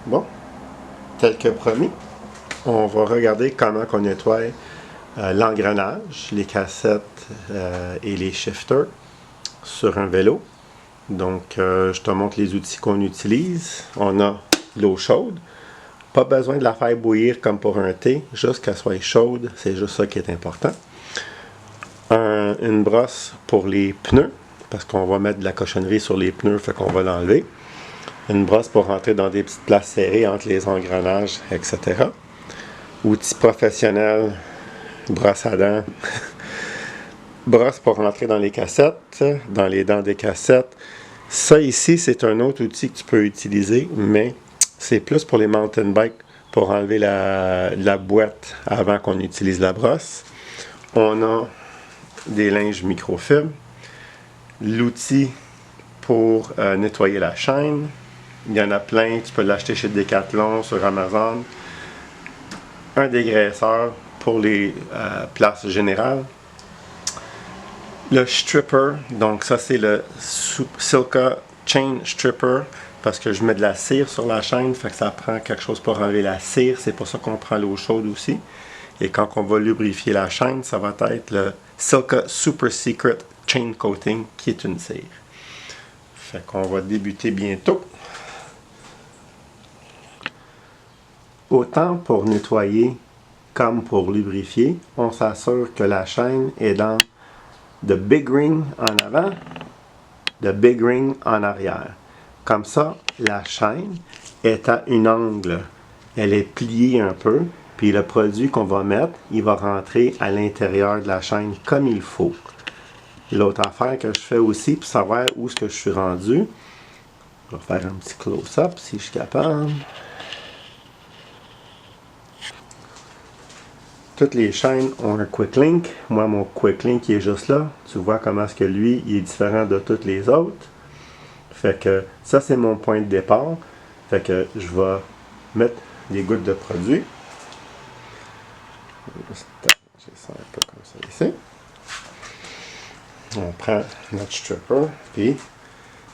Bon, tel que promis, on va regarder comment on nettoie l'engrenage, les cassettes et les shifters sur un vélo. Donc, je te montre les outils qu'on utilise. On a l'eau chaude. Pas besoin de la faire bouillir comme pour un thé, juste qu'elle soit chaude, c'est juste ça qui est important. Une brosse pour les pneus, parce qu'on va mettre de la cochonnerie sur les pneus, fait qu'on va l'enlever. Une brosse pour rentrer dans des petites places serrées entre les engrenages, etc. Outils professionnels, brosse à dents, brosse pour rentrer dans les cassettes, dans les dents des cassettes. Ça ici, c'est un autre outil que tu peux utiliser, mais c'est plus pour les mountain bikes, pour enlever la boîte avant qu'on utilise la brosse. On a des linges microfibres, l'outil pour nettoyer la chaîne. Il y en a plein, tu peux l'acheter chez Decathlon, sur Amazon. Un dégraisseur pour les places générales. Le stripper, donc ça c'est le Silca Chain Stripper, parce que je mets de la cire sur la chaîne, fait que ça prend quelque chose pour enlever la cire, c'est pour ça qu'on prend l'eau chaude aussi. Et quand on va lubrifier la chaîne, ça va être le Silca Super Secret Chain Coating, qui est une cire. Fait qu'on va débuter bientôt. Autant pour nettoyer comme pour lubrifier, on s'assure que la chaîne est dans the big ring en avant, the big ring en arrière. Comme ça, la chaîne est à un angle. Elle est pliée un peu, puis le produit qu'on va mettre, il va rentrer à l'intérieur de la chaîne comme il faut. L'autre affaire que je fais aussi, pour savoir où est-ce que je suis rendu, je vais faire un petit close-up si je suis capable. Toutes les chaînes ont un quick link. Moi, mon quick link il est juste là. Tu vois comment est-ce que lui, il est différent de toutes les autres. Fait que ça, c'est mon point de départ. Fait que je vais mettre des gouttes de produit. J'ai ça un peu comme ça ici. On prend notre stripper. Puis,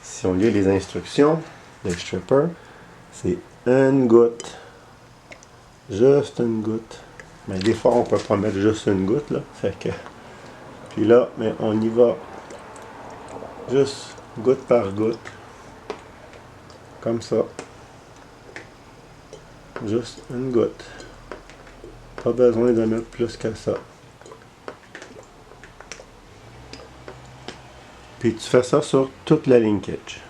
si on lit les instructions, le stripper, c'est une goutte. Juste une goutte. Mais des fois, on peut pas mettre juste une goutte, là. Fait que... Puis là, mais on y va juste goutte par goutte. Comme ça. Juste une goutte. Pas besoin de mettre plus que ça. Puis tu fais ça sur toute la linkage.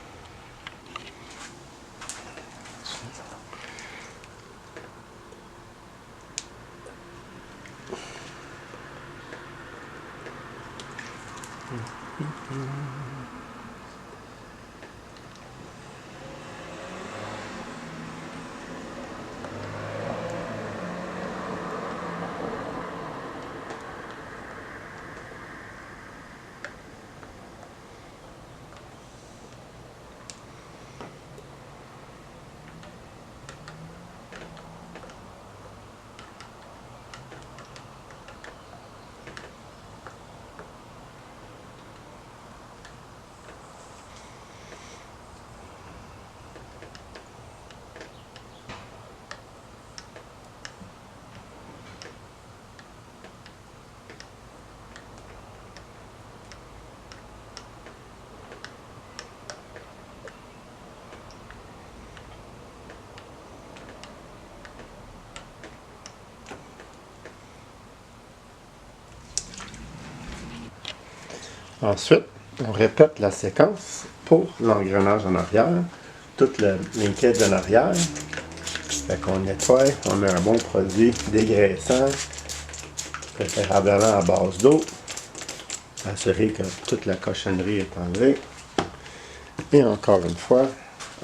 Ensuite, on répète la séquence pour l'engrenage en arrière, toute la linkage en arrière. Fait qu'on nettoie, on met un bon produit dégraissant, préférablement à base d'eau. Assurer que toute la cochonnerie est enlevée. Et encore une fois,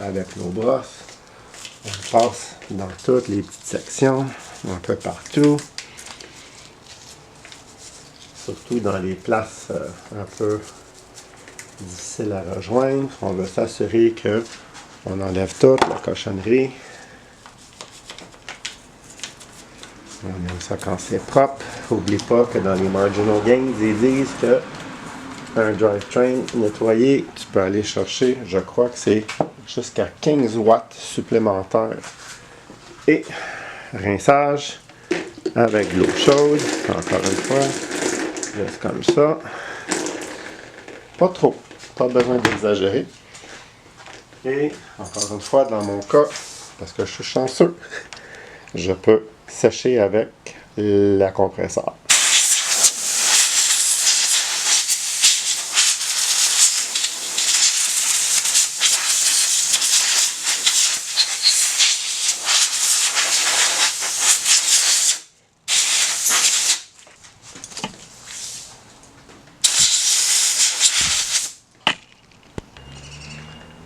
avec nos brosses, on passe dans toutes les petites sections, un peu partout. Surtout dans les places un peu difficiles à rejoindre. On veut s'assurer que on enlève toute la cochonnerie. On aime ça quand c'est propre. N'oublie pas que dans les marginal gains, ils disent que un drivetrain nettoyé, tu peux aller chercher, je crois que c'est jusqu'à 15 watts supplémentaires Et rinçage avec de l'eau chaude, encore une fois, juste comme ça. Pas trop, pas besoin d'exagérer. Et encore une fois, dans mon cas, parce que je suis chanceux, je peux sécher avec la compresseur.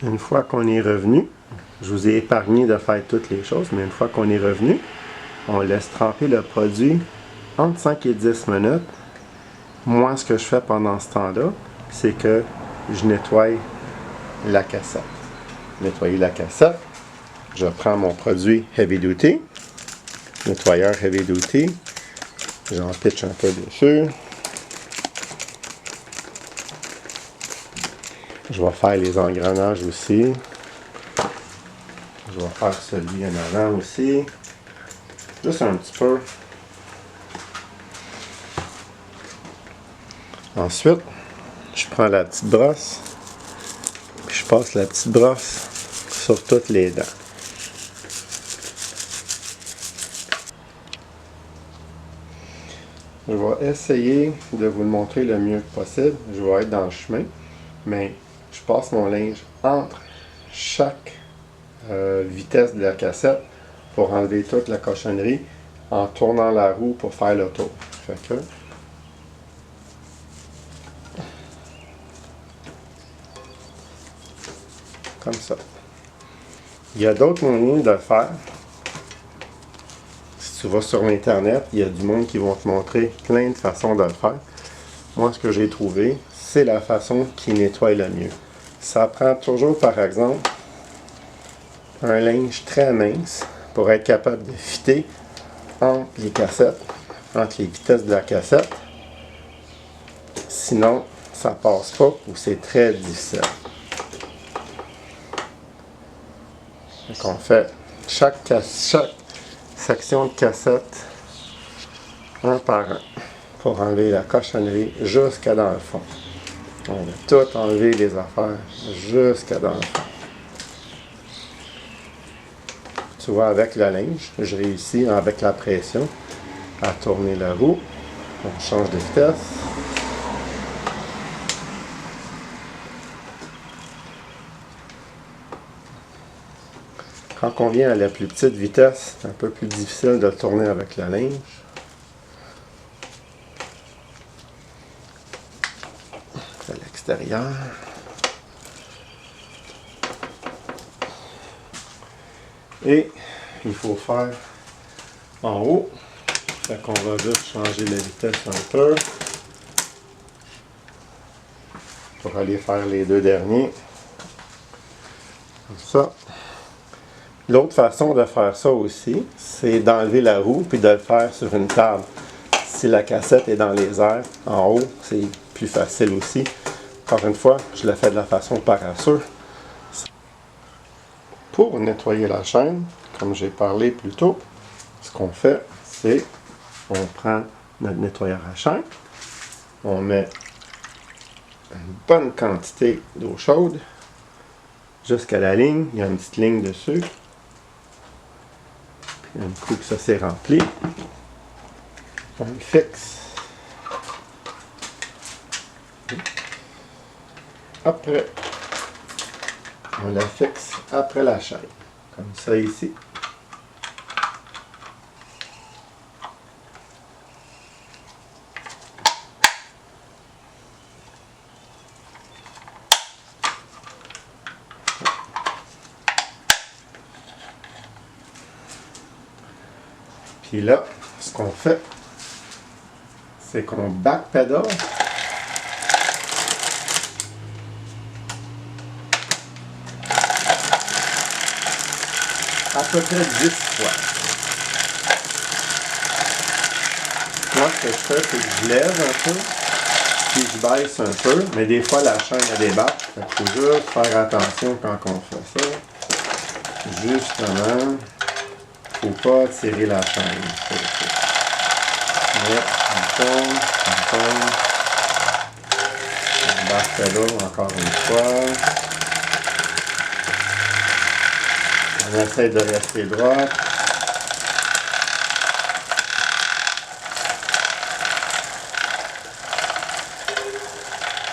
Une fois qu'on est revenu, je vous ai épargné de faire toutes les choses, mais une fois qu'on est revenu, on laisse tremper le produit entre 5 et 10 minutes. Moi, ce que je fais pendant ce temps-là, c'est que je nettoie la cassette. Nettoyer la cassette, je prends mon produit Heavy Duty, nettoyeur Heavy Duty, j'en pitch un peu dessus. Je vais faire les engrenages aussi. Je vais faire celui en avant aussi. Juste un petit peu. Ensuite, je prends la petite brosse. Puis je passe la petite brosse sur toutes les dents. Je vais essayer de vous le montrer le mieux possible. Je vais être dans le chemin. Mais je passe mon linge entre chaque vitesse de la cassette pour enlever toute la cochonnerie en tournant la roue pour faire le tour. Fait que comme ça. Il y a d'autres moyens de le faire. Si tu vas sur Internet, il y a du monde qui vont te montrer plein de façons de le faire. Moi, ce que j'ai trouvé, c'est la façon qui nettoie le mieux. Ça prend toujours, par exemple, un linge très mince pour être capable de fitter entre les cassettes, entre les vitesses de la cassette. Sinon, ça passe pas ou c'est très difficile. Donc on fait chaque section de cassette un par un pour enlever la cochonnerie jusqu'à dans le fond. On va tout enlever les affaires jusqu'à dans le fond. Tu vois, avec le linge, je réussis avec la pression à tourner la roue. On change de vitesse. Quand on vient à la plus petite vitesse, c'est un peu plus difficile de tourner avec le linge. À l'extérieur. Et il faut faire en haut. Fait qu'on va juste changer la vitesse un peu pour aller faire les deux derniers. Comme ça. L'autre façon de faire ça aussi, c'est d'enlever la roue puis de le faire sur une table. Si la cassette est dans les airs, en haut, c'est plus facile aussi. Encore une fois, je le fais de la façon paresseux. Pour nettoyer la chaîne, comme j'ai parlé plus tôt, ce qu'on fait, c'est on prend notre nettoyeur à chaîne, on met une bonne quantité d'eau chaude jusqu'à la ligne, il y a une petite ligne dessus. Puis un coup que ça s'est rempli, on le fixe. Après, on la fixe après la chaîne, comme ça ici. Puis là, ce qu'on fait, c'est qu'on backpedal. À peu près 10 fois. Moi, ce que je fais, c'est que je lève un peu, puis je baisse un peu, mais des fois, la chaîne a débarque. Il faut juste faire attention quand on fait ça. Justement. faut pas tirer la chaîne. Mais on tourne. On embarque là encore une fois. On essaie de rester droit.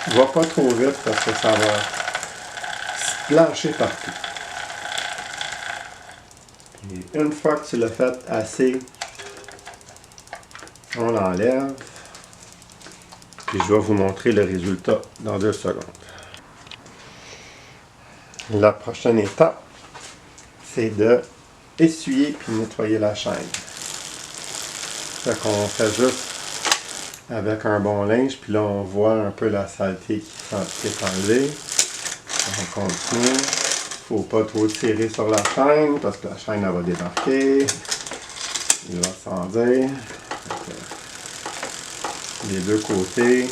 Va pas trop vite parce que ça va se plancher partout. Et une fois que tu l'as fait assez, on l'enlève. Puis je vais vous montrer le résultat dans 2 secondes. La prochaine étape, c'est de essuyer puis nettoyer la chaîne. Fait qu'on fait juste avec un bon linge, puis là on voit un peu la saleté qui est enlevée. On continue. Faut pas trop tirer sur la chaîne parce que la chaîne elle va débarquer. Il va scendir. Les deux côtés.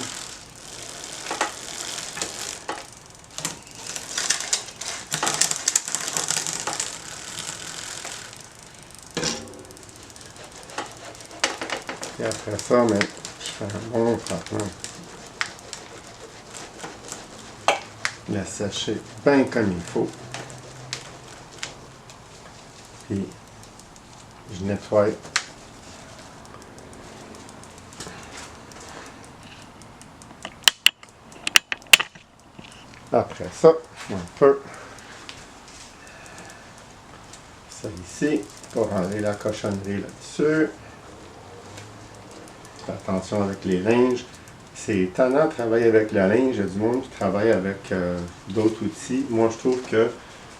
Et après ça, mais je fais un bon frottement. La sécher bien comme il faut. Puis je nettoie. Après ça, un peu ça ici pour enlever la cochonnerie là-dessus. Fais attention avec les linges. C'est étonnant de travailler avec le linge. Il y a du monde qui travaille avec d'autres outils. Moi, je trouve que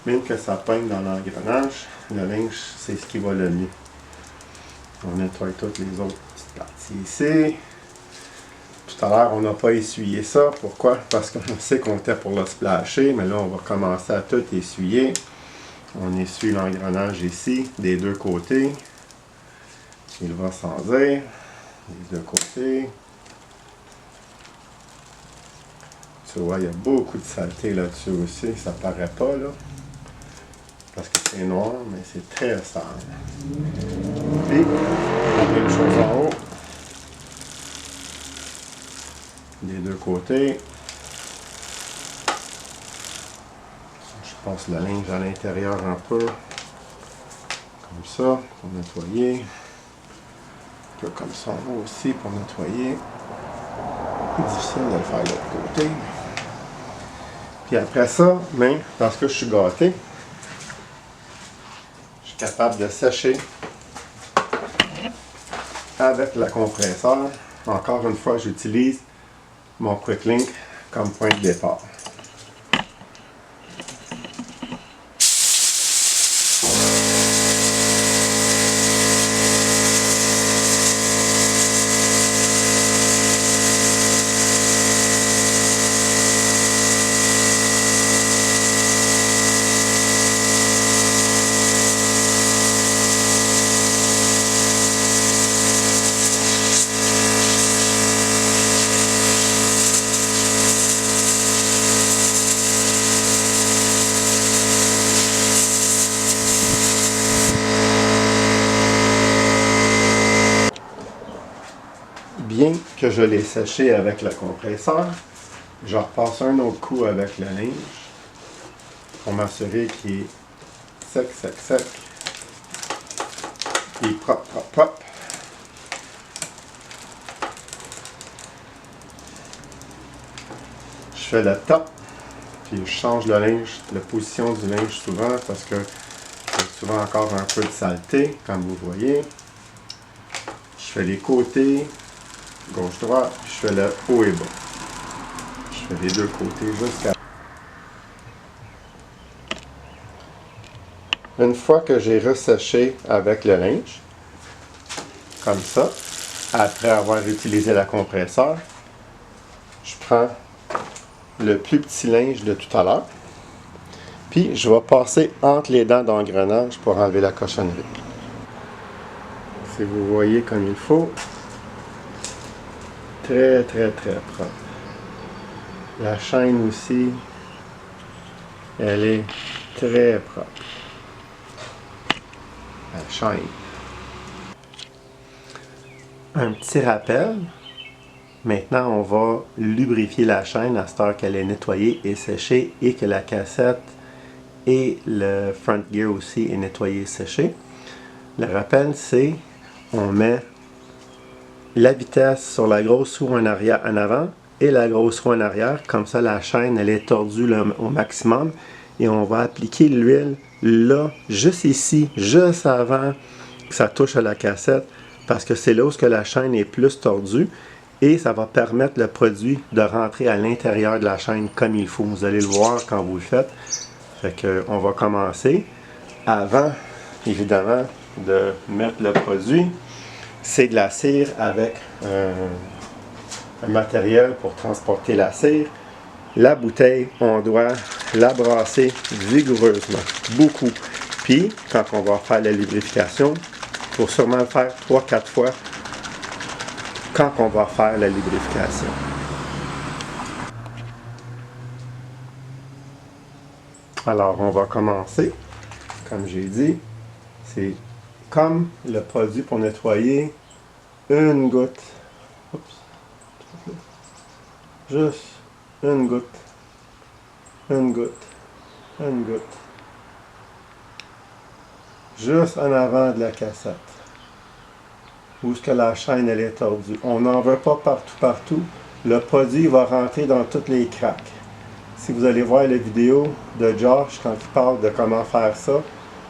même que ça peigne dans l'engrenage, le linge, c'est ce qui va le mieux. On nettoie toutes les autres petites parties ici. Tout à l'heure, on n'a pas essuyé ça. Pourquoi? Parce qu'on sait qu'on était pour le splasher, mais là, on va commencer à tout essuyer. On essuie l'engrenage ici, des deux côtés. Il va scendir. Les deux côtés. Tu vois, il y a beaucoup de saleté là-dessus aussi. Ça paraît pas, là. Parce que c'est noir, mais c'est très sale. Puis, la même chose en haut. Des deux côtés. Je passe le linge à l'intérieur un peu. Comme ça, pour nettoyer. Un peu comme ça en haut aussi, pour nettoyer. Difficile de le faire de l'autre côté. Puis après ça, mais parce que je suis gâté, je suis capable de sécher avec le compresseur. Encore une fois, j'utilise mon Quick Link comme point de départ. Bien que je l'ai séché avec le compresseur, je repasse un autre coup avec le linge pour m'assurer qu'il est sec, sec, sec. Il est propre, propre, propre. Je fais le top, puis je change le linge, la position du linge souvent parce que il y a souvent encore un peu de saleté, comme vous voyez. Je fais les côtés, gauche-droite, puis je fais le haut et bas. Je fais les deux côtés jusqu'à... Une fois que j'ai resséché avec le linge, comme ça, après avoir utilisé la compresseur, je prends le plus petit linge de tout à l'heure, puis je vais passer entre les dents d'engrenage pour enlever la cochonnerie. Si vous voyez comme il faut, très très très propre. La chaîne aussi, elle est très propre. la chaîne. Un petit rappel, maintenant on va lubrifier la chaîne à cette heure qu'elle est nettoyée et séchée et que la cassette et le front gear aussi est nettoyé et séché. Le rappel, c'est on met la vitesse sur la grosse roue en avant et la grosse roue en arrière, comme ça la chaîne elle est tordue là, au maximum et on va appliquer l'huile là, juste ici, juste avant que ça touche à la cassette, parce que c'est là où la chaîne est plus tordue et ça va permettre le produit de rentrer à l'intérieur de la chaîne comme il faut. Vous allez le voir quand vous le faites. Fait que on va commencer. Avant, évidemment, de mettre le produit, c'est de la cire avec un matériel pour transporter la cire. La bouteille, on doit la brasser vigoureusement, beaucoup. Puis, quand on va faire la lubrification, il faut sûrement le faire 3-4 fois quand on va faire la lubrification. Alors, on va commencer. Comme j'ai dit, c'est comme le produit pour nettoyer, une goutte. Oups. Juste une goutte. Une goutte. Une goutte. Juste en avant de la cassette. Où est-ce que la chaîne elle est tordue. On n'en veut pas partout. Le produit va rentrer dans toutes les craques. Si vous allez voir la vidéo de Josh quand il parle de comment faire ça,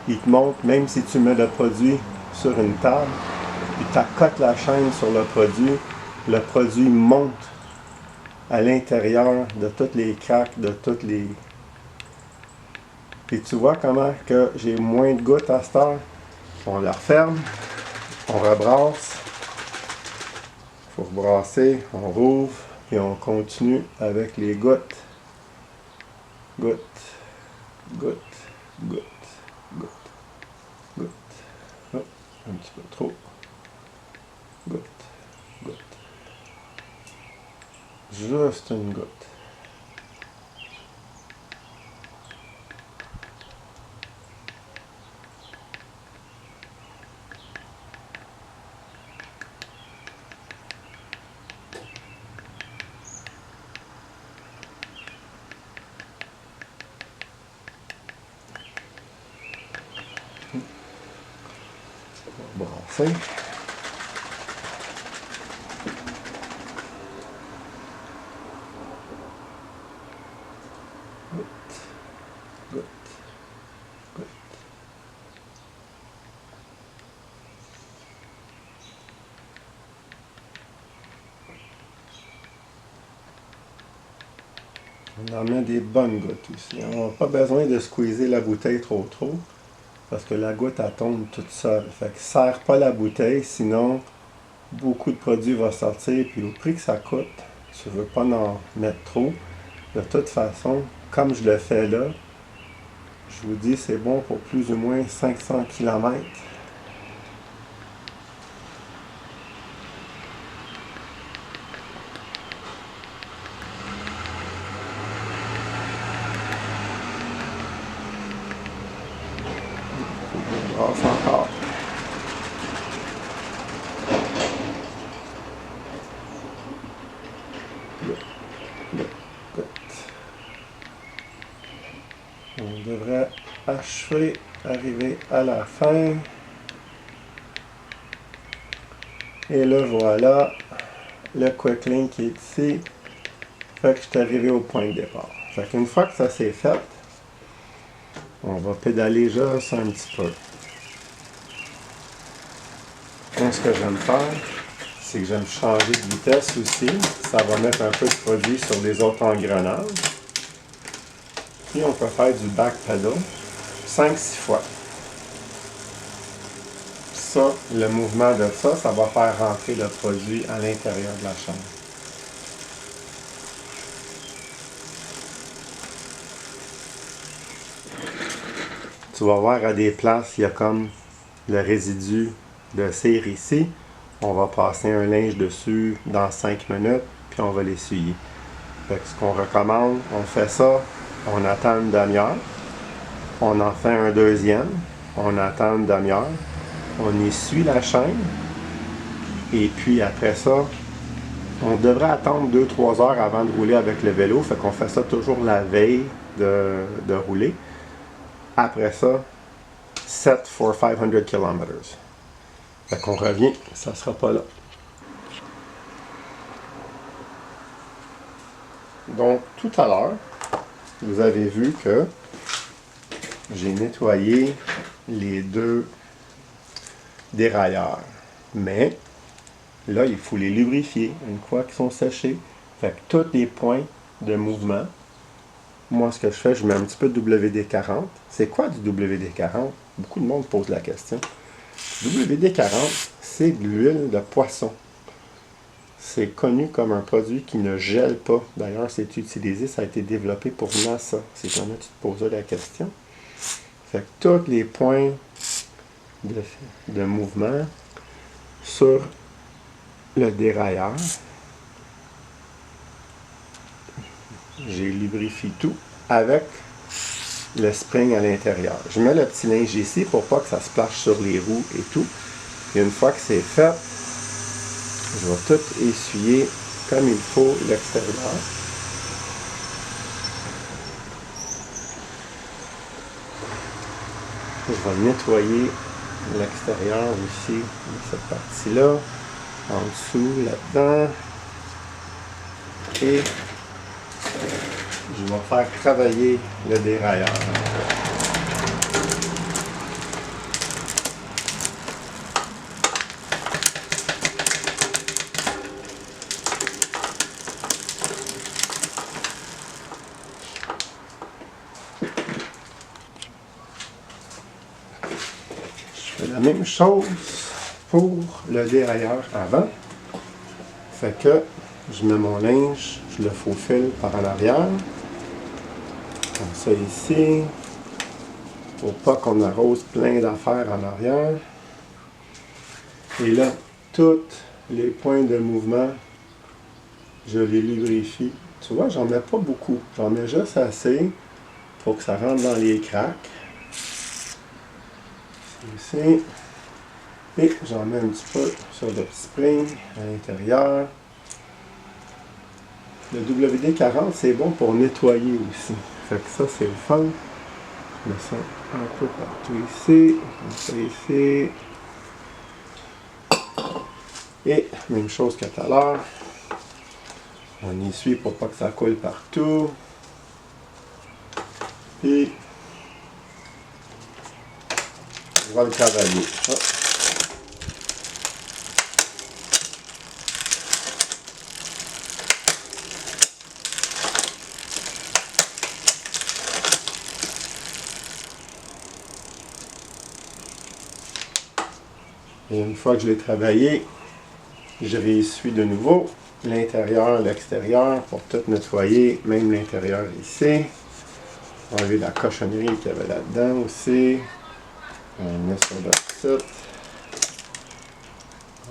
il te montre, même si tu mets le produit sur une table, puis tu accotes la chaîne sur le produit monte à l'intérieur de toutes les craques, de toutes les... Et tu vois comment que j'ai moins de gouttes à cette heure. On la referme, on rebrasse, il faut rebrasser, on rouvre, et on continue avec les gouttes. Goutte, goutte, goutte, goutte, goutte. Oh, un petit peu trop. Goutte, goutte. Juste une goutte. Brasser. Goutte, goutte, goutte. On en met des bonnes gouttes aussi. On n'a pas besoin de squeezer la bouteille trop. Parce que la goutte, elle tombe toute seule. Fait que serre pas la bouteille, sinon beaucoup de produit va sortir. Puis au prix que ça coûte, tu veux pas en mettre trop. De toute façon, comme je le fais là, je vous dis c'est bon pour plus ou moins 500 km. Brasse encore. On devrait arriver à la fin. Et le voilà, le Quick Link qui est ici. Fait que je suis arrivé au point de départ. Fait qu'une fois que ça c'est fait, on va pédaler juste un petit peu. Donc, ce que j'aime faire, c'est que j'aime changer de vitesse aussi. Ça va mettre un peu de produit sur les autres engrenages. Puis on peut faire du back pedal 5-6 fois. Ça, le mouvement de ça, ça va faire rentrer le produit à l'intérieur de la chaîne. Tu vas voir à des places, il y a comme le résidu de cire ici. On va passer un linge dessus dans 5 minutes, puis on va l'essuyer. Fait que ce qu'on recommande, on fait ça, on attend une demi-heure, on en fait un deuxième, on attend une demi-heure, on essuie la chaîne. Et puis après ça, on devrait attendre 2-3 heures avant de rouler avec le vélo. Fait qu'on fait ça toujours la veille de rouler. Après ça, set for 500 km. Fait qu'on revient, ça ne sera pas là. Donc, tout à l'heure, vous avez vu que j'ai nettoyé les deux dérailleurs. Mais là, il faut les lubrifier une fois qu'ils sont séchés. Fait que tous les points de mouvement, moi, ce que je fais, je mets un petit peu de WD-40. C'est quoi du WD-40? Beaucoup de monde pose la question. WD-40, c'est de l'huile de poisson. C'est connu comme un produit qui ne gèle pas. D'ailleurs, c'est utilisé, ça a été développé pour NASA. C'est quand tu te posais la question. Fait que tous les points de mouvement sur le dérailleur, j'ai lubrifié tout avec le spring à l'intérieur. Je mets le petit linge ici pour pas que ça se plache sur les roues et tout. Et une fois que c'est fait, je vais tout essuyer comme il faut l'extérieur. Je vais nettoyer l'extérieur aussi de cette partie-là, en dessous, là-dedans. Et je vais faire travailler le dérailleur. Je fais la même chose pour le dérailleur avant. Fait que je mets mon linge, je le faufile par en arrière. Comme ça ici. Pour pas qu'on arrose plein d'affaires en arrière. Et là, tous les points de mouvement, je les lubrifie. Tu vois, j'en mets pas beaucoup. J'en mets juste assez pour que ça rentre dans les craques. Ici. Et j'en mets un petit peu sur le petit spring à l'intérieur. Le WD-40, c'est bon pour nettoyer aussi. Fait que ça, c'est le fun. Je mets ça un peu partout ici. Ça ici. Et même chose que tout à l'heure. On essuie pour pas que ça coule partout. Puis, on va le travailler. Hop. Et une fois que je l'ai travaillé, je réessuie de nouveau l'intérieur, l'extérieur pour tout nettoyer, même l'intérieur ici. Enlever la cochonnerie qu'il y avait là-dedans aussi. On met sur le site.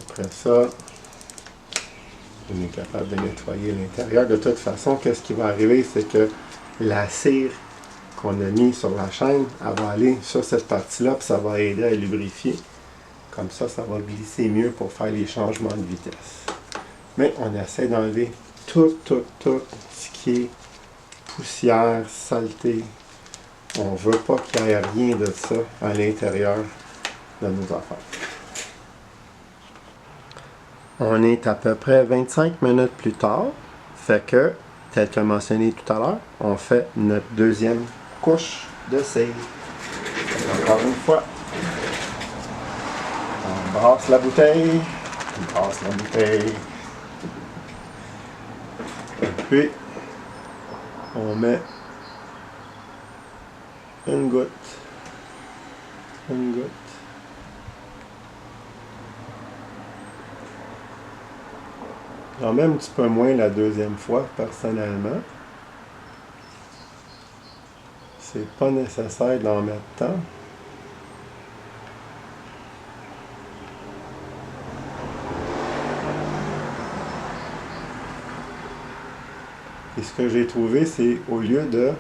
Après ça, on est capable de nettoyer l'intérieur. De toute façon, qu'est-ce qui va arriver, c'est que la cire qu'on a mis sur la chaîne, elle va aller sur cette partie-là, puis ça va aider à lubrifier. Comme ça, ça va glisser mieux pour faire les changements de vitesse. Mais on essaie d'enlever tout ce qui est poussière, saleté. On ne veut pas qu'il n'y ait rien de ça à l'intérieur de nos affaires. On est à peu près 25 minutes plus tard. Fait que, tel que mentionné tout à l'heure, on fait notre deuxième couche de cire. Encore une fois, on brasse la bouteille. On brasse la bouteille. Et puis, on met une goutte. Une goutte. J'en mets un petit peu moins la deuxième fois, personnellement. C'est pas nécessaire d'en mettre tant. Et ce que j'ai trouvé, c'est au lieu de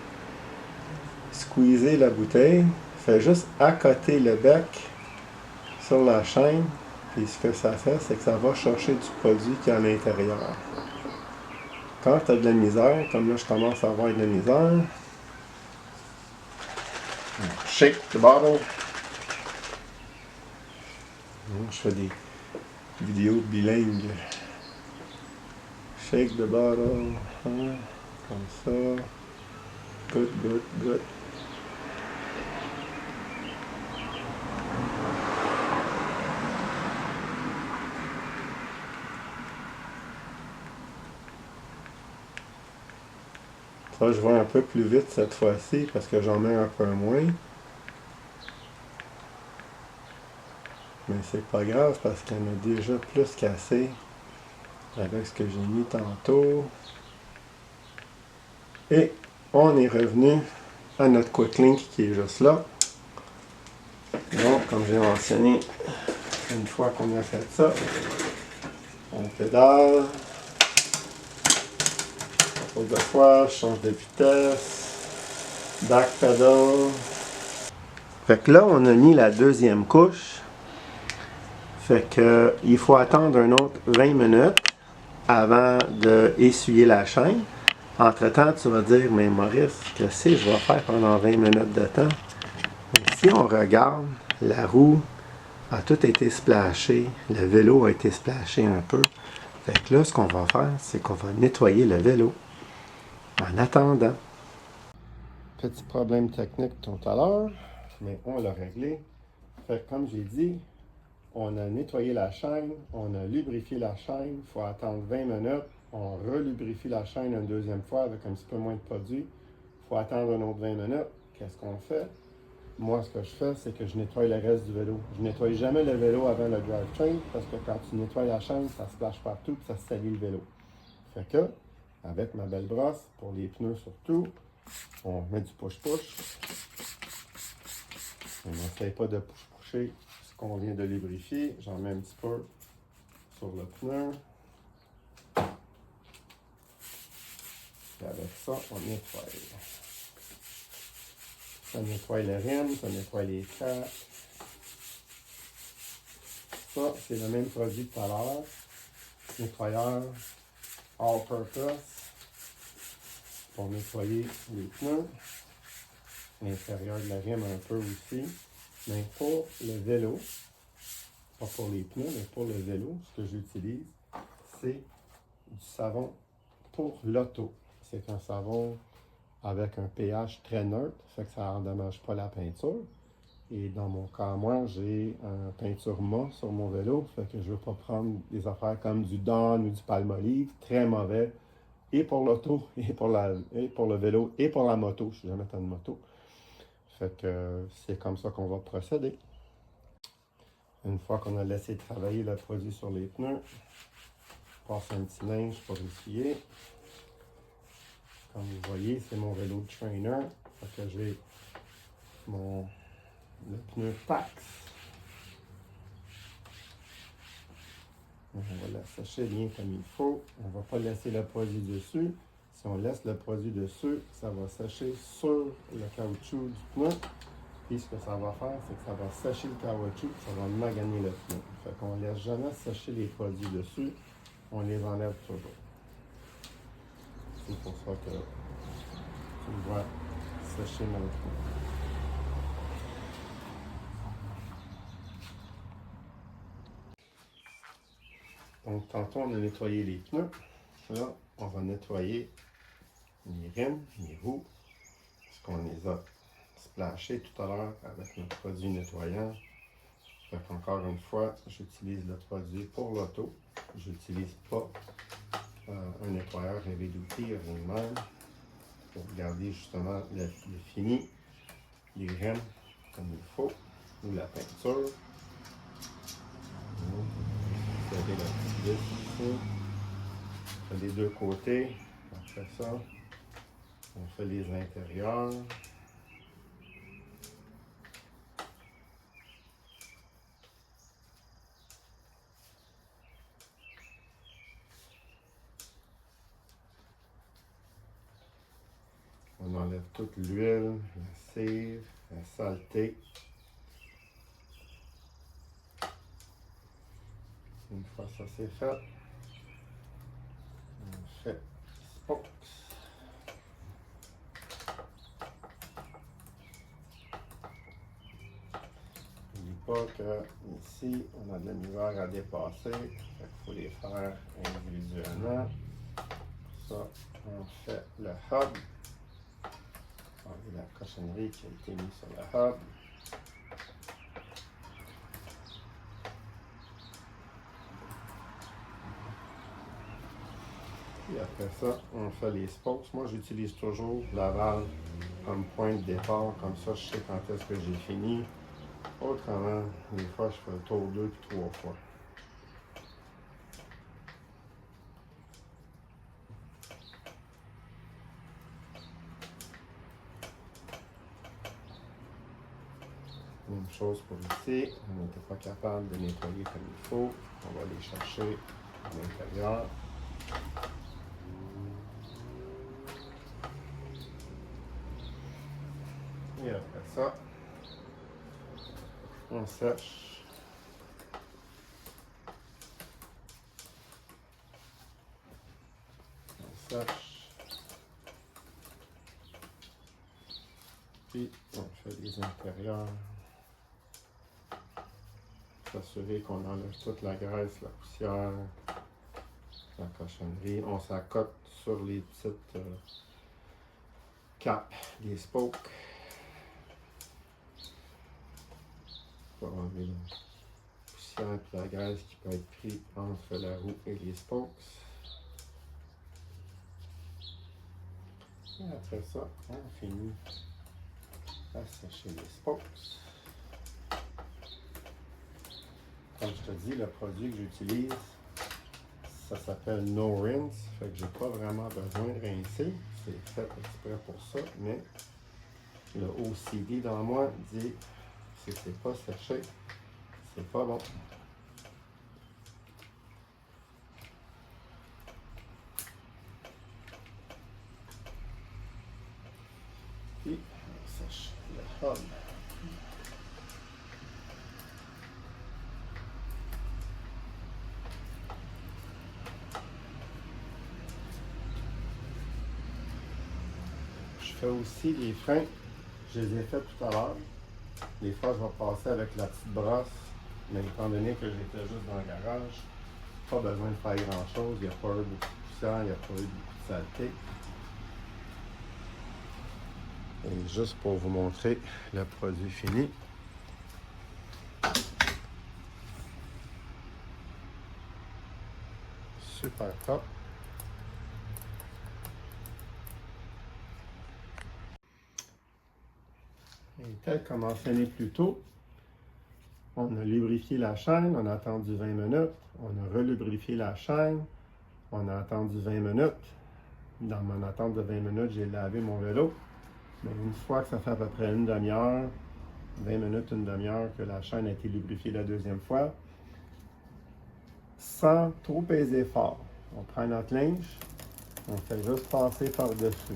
squeezer la bouteille, fait juste accoter le bec sur la chaîne, puis ce que ça fait, c'est que ça va chercher du produit qui est à l'intérieur. Quand tu as de la misère, comme là je commence à avoir de la misère, shake the bottle. Je fais des vidéos bilingues. Shake the bottle, hein, comme ça. Good, good, good. Ça, je vais un peu plus vite cette fois-ci parce que j'en mets un peu moins. Mais c'est pas grave parce qu'il y en a déjà plus qu'assez avec ce que j'ai mis tantôt. Et on est revenu à notre Quick Link qui est juste là. Donc, comme j'ai mentionné, une fois qu'on a fait ça, on pédale. Pour de fois, je change de vitesse. Back pedal. Fait que là, on a mis la deuxième couche. Fait que il faut attendre un autre 20 minutes avant d'essuyer la chaîne. Entre-temps, tu vas dire, mais Maurice, qu'est-ce que je vais faire pendant 20 minutes de temps? Et si on regarde, la roue a tout été splashé, le vélo a été splashé un peu. Fait que là, ce qu'on va faire, c'est qu'on va nettoyer le vélo en attendant. Petit problème technique tout à l'heure, mais on l'a réglé. Fait que comme j'ai dit, on a nettoyé la chaîne, on a lubrifié la chaîne, il faut attendre 20 minutes, on relubrifie la chaîne une deuxième fois avec un petit peu moins de produit, il faut attendre un autre 20 minutes. Qu'est-ce qu'on fait? Moi, ce que je fais, c'est que je nettoie le reste du vélo. Je ne nettoie jamais le vélo avant le drivetrain parce que quand tu nettoies la chaîne, ça splash partout et ça salit le vélo. Fait que, avec ma belle brosse, pour les pneus surtout, on met du push-push. On n'essaye pas de push-pusher ce qu'on vient de lubrifier. J'en mets un petit peu sur le pneu. Et avec ça, on nettoie. Ça nettoie les rimes, ça nettoie les tracks. Ça, c'est le même produit que tout à l'heure. Nettoyeur all-purpose pour nettoyer les pneus. L'intérieur de la rime un peu aussi. Mais pour le vélo, pas pour les pneus, mais pour le vélo, ce que j'utilise, c'est du savon pour l'auto. C'est un savon avec un pH très neutre, fait que ça n'endommage pas la peinture. Et dans mon cas, moi, j'ai une peinture mat sur mon vélo, fait que je ne veux pas prendre des affaires comme du Dawn ou du Palmolive, très mauvais, et pour l'auto, et pour le vélo, et pour la moto. Je ne suis jamais tant de moto. Fait que c'est comme ça qu'on va procéder. Une fois qu'on a laissé travailler le produit sur les pneus, on passe un petit linge pour essuyer. Comme vous voyez, c'est mon vélo de trainer. Fait que j'ai le pneu Pax. On va la sécher bien comme il faut. On ne va pas laisser le produit dessus. Si on laisse le produit dessus, ça va sécher sur le caoutchouc du pneu. Puis ce que ça va faire, c'est que ça va sécher le caoutchouc, ça va maganer le pneu. Fait qu'on ne laisse jamais sécher les produits dessus. On les enlève toujours. C'est pour ça que tu me vois sécher mon pneu. Donc, tantôt, on a nettoyé les pneus. Là, on va nettoyer les rimes, les roues, parce qu'on les a splashés tout à l'heure avec notre produit nettoyant. Fait qu'encore une fois, j'utilise le produit pour l'auto. Je n'utilise pas un nettoyeur heavy duty, rien de même, pour garder justement le fini, les rimes comme il faut, ou la peinture. Vous avez la petite vis ici. On fait les deux côtés. Après ça, on fait les intérieurs. On enlève toute l'huile, la cire, la saleté. Une fois ça c'est fait, on fait spokes. N'oublie pas qu'ici, on a de la misère à dépasser. Il faut les faire individuellement. Pour ça, on fait le hub. Enlever la cochonnerie qui a été mise sur le hub. Et après ça, on fait les spokes. Moi, j'utilise toujours la valve comme point de départ. Comme ça, je sais quand est-ce que j'ai fini. Autrement, des fois, je fais le tour 2 puis 3 fois. Même chose pour ici. On n'était pas capable de nettoyer comme il faut. On va les chercher à l'intérieur. Et après ça, on sèche. On sèche. Puis on fait les intérieurs. S'assurer qu'on enlève toute la graisse, la poussière, la cochonnerie. On s'accote sur les petites capes des spokes pour enlever la poussière et la graisse qui peut être prise entre la roue et les spokes. Et après ça, on finit à sécher les spokes. Comme je te dis, le produit que j'utilise, ça s'appelle No Rinse. Fait que j'ai pas vraiment besoin de rincer. C'est fait exprès pour ça, mais le OCD dans moi dit si c'est pas séché, c'est pas bon. Puis on sèche le hub. Je fais aussi les freins. Je les ai faits tout à l'heure. Des fois, je vais passer avec la petite brosse, mais étant donné que j'étais juste dans le garage, pas besoin de faire grand-chose. Il n'y a pas eu beaucoup de poussière, il n'y a pas eu beaucoup de saleté. Et juste pour vous montrer le produit fini. Super top. Et tel comme mentionné plus tôt, on a lubrifié la chaîne, on a attendu 20 minutes, on a relubrifié la chaîne, on a attendu 20 minutes. Dans mon attente de 20 minutes, j'ai lavé mon vélo. Mais une fois que ça fait à peu près une demi-heure, 20 minutes, une demi-heure que la chaîne a été lubrifiée la deuxième fois, sans trop peser fort. On prend notre linge, on fait juste passer par-dessus.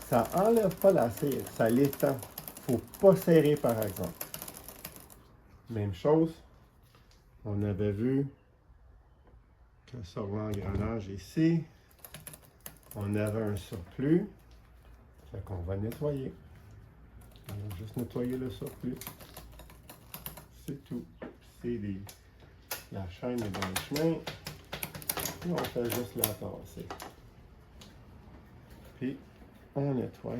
Ça n'enlève pas la cire, ça l'étend. Il ne faut pas serrer par exemple. Même chose, on avait vu que sur l'engrenage ici, on avait un surplus. Fait qu'on va nettoyer. On va juste nettoyer le surplus. C'est tout. La chaîne est dans le chemin. Et on fait juste la tasser. Puis, on nettoie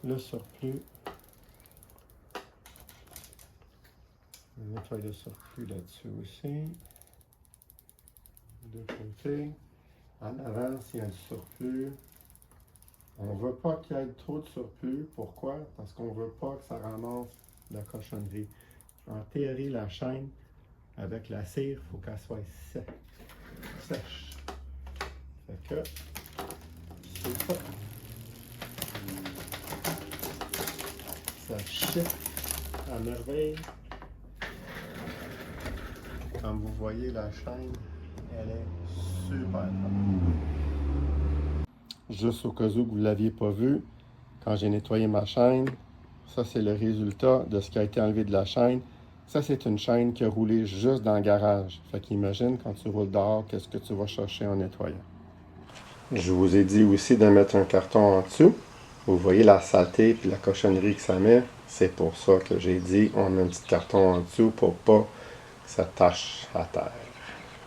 le surplus. On nettoie le surplus là-dessus aussi. De côté. En avant, s'il y a du surplus. On ne veut pas qu'il y ait trop de surplus. Pourquoi? Parce qu'on ne veut pas que ça ramasse la cochonnerie. En théorie, la chaîne, avec la cire, il faut qu'elle soit sèche. Fait que, c'est ça. Ça chip à merveille. Comme vous voyez, la chaîne, elle est super bonne. Juste au cas où vous ne l'aviez pas vu, quand j'ai nettoyé ma chaîne, ça c'est le résultat de ce qui a été enlevé de la chaîne. Ça, c'est une chaîne qui a roulé juste dans le garage. Fait qu'imagine quand tu roules dehors, qu'est-ce que tu vas chercher en nettoyant. Je vous ai dit aussi de mettre un carton en dessous. Vous voyez la saleté et la cochonnerie que ça met. C'est pour ça que j'ai dit on met un petit carton en dessous pour pas que ça tache à terre.